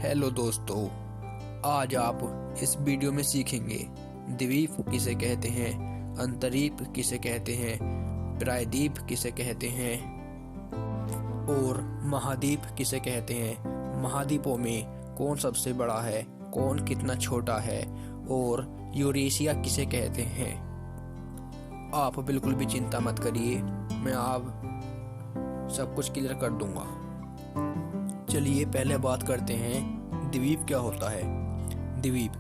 Hello दोस्तों, आज आप इस वीडियो में सीखेंगे द्वीप किसे कहते हैं, अंतरीप किसे कहते हैं, प्रायद्वीप किसे कहते हैं और महाद्वीप किसे कहते हैं। महाद्वीपों में कौन सबसे बड़ा है, कौन कितना छोटा है और यूरेशिया किसे कहते हैं। आप बिल्कुल भी चिंता मत करिए, मैं आप सब कुछ क्लियर कर दूंगा। चलिए पहले बात करते हैं द्वीप क्या होता है। द्वीप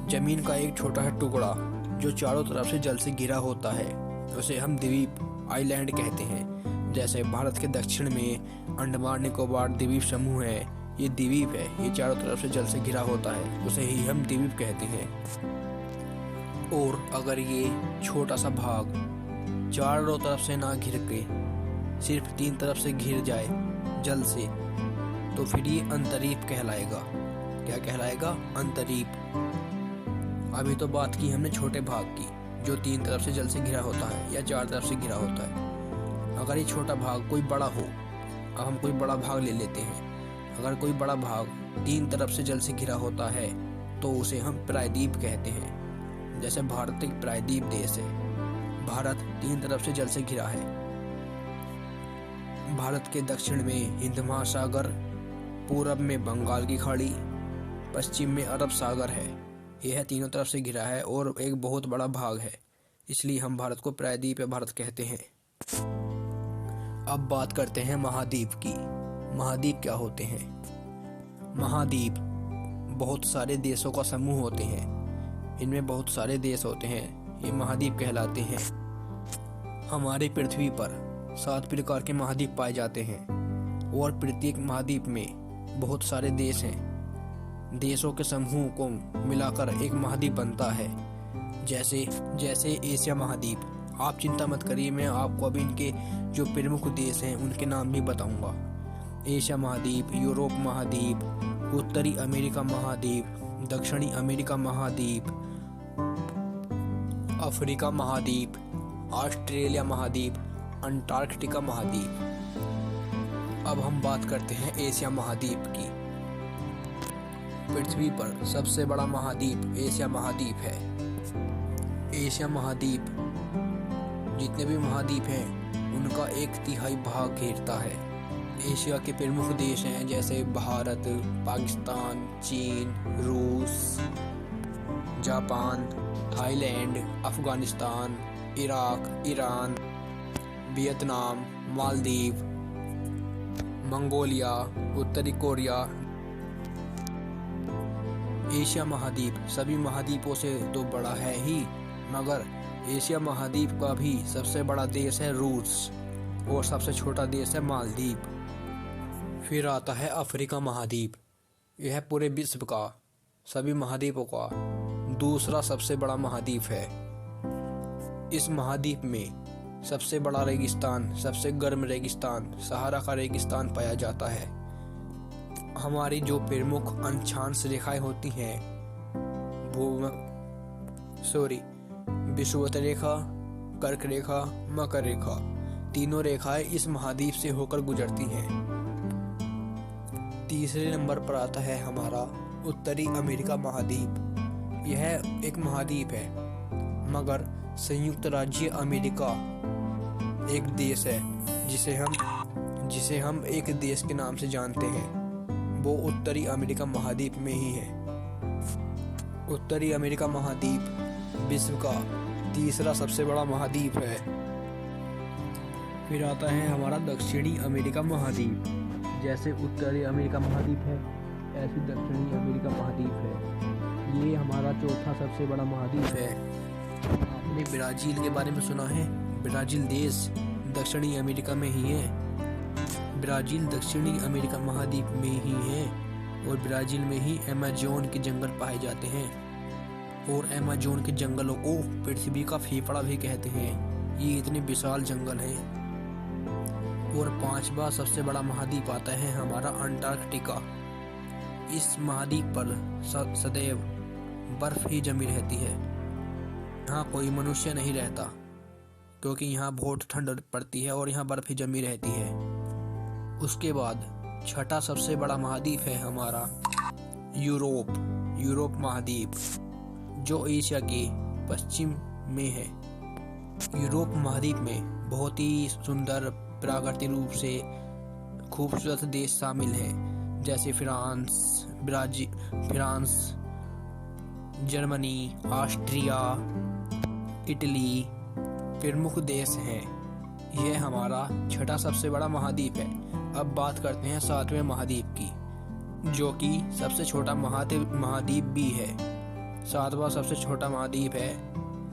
जमीन का एक छोटा सा टुकड़ा जो चारों तरफ से जल से घिरा होता है, उसे हम द्वीप आइलैंड कहते हैं। जैसे भारत के दक्षिण में अंडमान निकोबार द्वीप समूह है, ये द्वीप है, ये चारों तरफ से जल से घिरा होता है, उसे ही हम द्वीप कहते हैं। और अगर ये छोटा सा भाग चारों तरफ से ना घिर के सिर्फ तीन तरफ से घिर जाए जल से, तो फिर ये अंतरीप कहलाएगा। क्या कहलाएगा? अंतरीप। अभी तो बात की हमने छोटे भाग की जो तीन तरफ से जल से घिरा होता है या चार तरफ से घिरा होता है। अगर ये छोटा भाग कोई बड़ा हो, अब हम कोई बड़ा भाग ले लेते हैं। अगर कोई बड़ा भाग तीन तरफ से जल से घिरा होता है तो उसे हम प्रायद्वीप कहते हैं। जैसे भारत एक प्रायद्वीप देश है, भारत तीन तरफ से जल से घिरा है। भारत के दक्षिण में हिंद महासागर, पूरब में बंगाल की खाड़ी, पश्चिम में अरब सागर है। यह तीनों तरफ से घिरा है और एक बहुत बड़ा भाग है, इसलिए हम भारत को प्रायद्वीप या भारत कहते हैं। अब बात करते हैं महाद्वीप की। महाद्वीप क्या होते हैं? महाद्वीप बहुत सारे देशों का समूह होते हैं, इनमें बहुत सारे देश होते हैं, ये महाद्वीप कहलाते हैं। हमारी पृथ्वी पर 7 प्रकार के महाद्वीप पाए जाते हैं और प्रत्येक महाद्वीप में बहुत सारे देश हैं। देशों के समूह को मिलाकर एक महाद्वीप बनता है। जैसे एशिया महाद्वीप। आप चिंता मत करिए, मैं आपको अभी इनके जो प्रमुख देश हैं उनके नाम भी बताऊंगा। एशिया महाद्वीप, यूरोप महाद्वीप, उत्तरी अमेरिका महाद्वीप, दक्षिणी अमेरिका महाद्वीप, अफ्रीका महाद्वीप, ऑस्ट्रेलिया महाद्वीप, अंटार्कटिका महाद्वीप। अब हम बात करते हैं एशिया महाद्वीप की। पृथ्वी पर सबसे बड़ा महाद्वीप एशिया महाद्वीप है। एशिया महाद्वीप जितने भी महाद्वीप हैं उनका 1/3 भाग घेरता है। एशिया के प्रमुख देश हैं जैसे भारत, पाकिस्तान, चीन, रूस, Japan, Thailand, Afghanistan, Iraq, Iran, Vietnam, Maldives, Mongolia, उत्तरी कोरिया। एशिया महाद्वीप सभी महाद्वीपों से तो बड़ा है ही, मगर एशिया महाद्वीप का भी सबसे बड़ा देश है रूस और सबसे छोटा देश है मालदीव। फिर आता है अफ्रीका महाद्वीप। यह पूरे विश्व का सभी महाद्वीपों का दूसरा सबसे बड़ा महाद्वीप है। इस महाद्वीप में सबसे बड़ा रेगिस्तान, सबसे गर्म रेगिस्तान, सहारा का रेगिस्तान पाया जाता है। हमारी जो प्रमुख अक्षांश रेखाएं होती हैं विषुवत रेखा, कर्क रेखा, मकर रेखा, तीनों रेखाएं इस महाद्वीप से होकर गुजरती हैं। तीसरे नंबर पर आता है हमारा उत्तरी अमेरिका महाद्वीप। यह एक महाद्वीप है, मगर संयुक्त राज्य अमेरिका एक देश है जिसे हम एक देश के नाम से जानते हैं। वो उत्तरी अमेरिका महाद्वीप में ही है। उत्तरी अमेरिका महाद्वीप विश्व का तीसरा सबसे बड़ा महाद्वीप है। फिर आता है हमारा दक्षिणी अमेरिका महाद्वीप। जैसे उत्तरी अमेरिका महाद्वीप है, ऐसे दक्षिणी अमेरिका महाद्वीप है। ये हमारा चौथा सबसे बड़ा महाद्वीप है। आपने ब्राज़ील के बारे में सुना है? ब्राज़ील देश दक्षिणी अमेरिका में ही है। ब्राज़ील दक्षिणी अमेरिका महाद्वीप में ही है और ब्राज़ील में ही अमेज़न के जंगल पाए जाते हैं और अमेज़न के जंगलों को पृथ्वी का फेफड़ा भी कहते हैं। ये इतने विशाल जंगल हैं। और 5वां सबसे बड़ा महाद्वीप आता है हमारा अंटार्कटिका। इस महाद्वीप पर सदैव बर्फ ही जमी रहती है। यहाँ कोई मनुष्य नहीं रहता क्योंकि यहाँ बहुत ठंड पड़ती है और यहाँ बर्फ ही जमी रहती है। उसके बाद छठा सबसे बड़ा महाद्वीप है हमारा यूरोप महाद्वीप, जो एशिया के पश्चिम में है। यूरोप महाद्वीप में बहुत ही सुंदर प्राकृतिक रूप से खूबसूरत देश शामिल हैं, जैसे फ्रांस, जर्मनी, ऑस्ट्रिया, इटली प्रमुख देश हैं। यह हमारा छठा सबसे बड़ा महाद्वीप है। अब बात करते हैं सातवें महाद्वीप की, जो कि सबसे छोटा महाद्वीप भी है। सातवां सबसे छोटा महाद्वीप है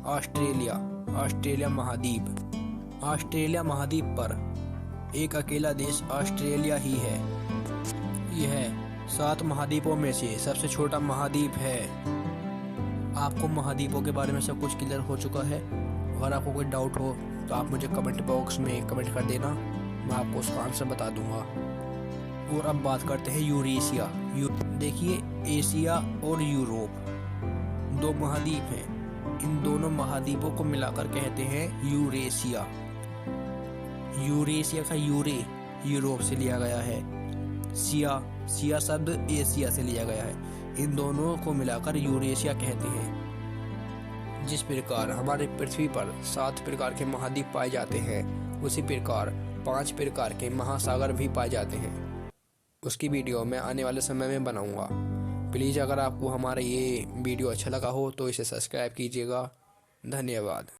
ऑस्ट्रेलिया महाद्वीप। ऑस्ट्रेलिया महाद्वीप पर एक अकेला देश ऑस्ट्रेलिया ही है। यह 7 महाद्वीपों में से सबसे छोटा महाद्वीप है। आपको महाद्वीपों के बारे में सब कुछ क्लियर हो चुका है। अगर आपको कोई डाउट हो तो आप मुझे कमेंट बॉक्स में कमेंट कर देना, मैं आपको उसका आंसर बता दूंगा। और अब बात करते हैं यूरेशिया। देखिए, एशिया और यूरोप 2 महाद्वीप हैं। इन दोनों महाद्वीपों को मिलाकर कहते हैं यूरेशिया। यूरेशिया का यूरोप से लिया गया है। सिया शब्द एशिया से लिया गया है। इन दोनों को मिलाकर यूरेशिया कहते हैं। जिस प्रकार हमारे पृथ्वी पर 7 प्रकार के महाद्वीप पाए जाते हैं, उसी प्रकार 5 प्रकार के महासागर भी पाए जाते हैं। उसकी वीडियो मैं आने वाले समय में बनाऊंगा। प्लीज़ अगर आपको हमारा ये वीडियो अच्छा लगा हो तो इसे सब्सक्राइब कीजिएगा। धन्यवाद।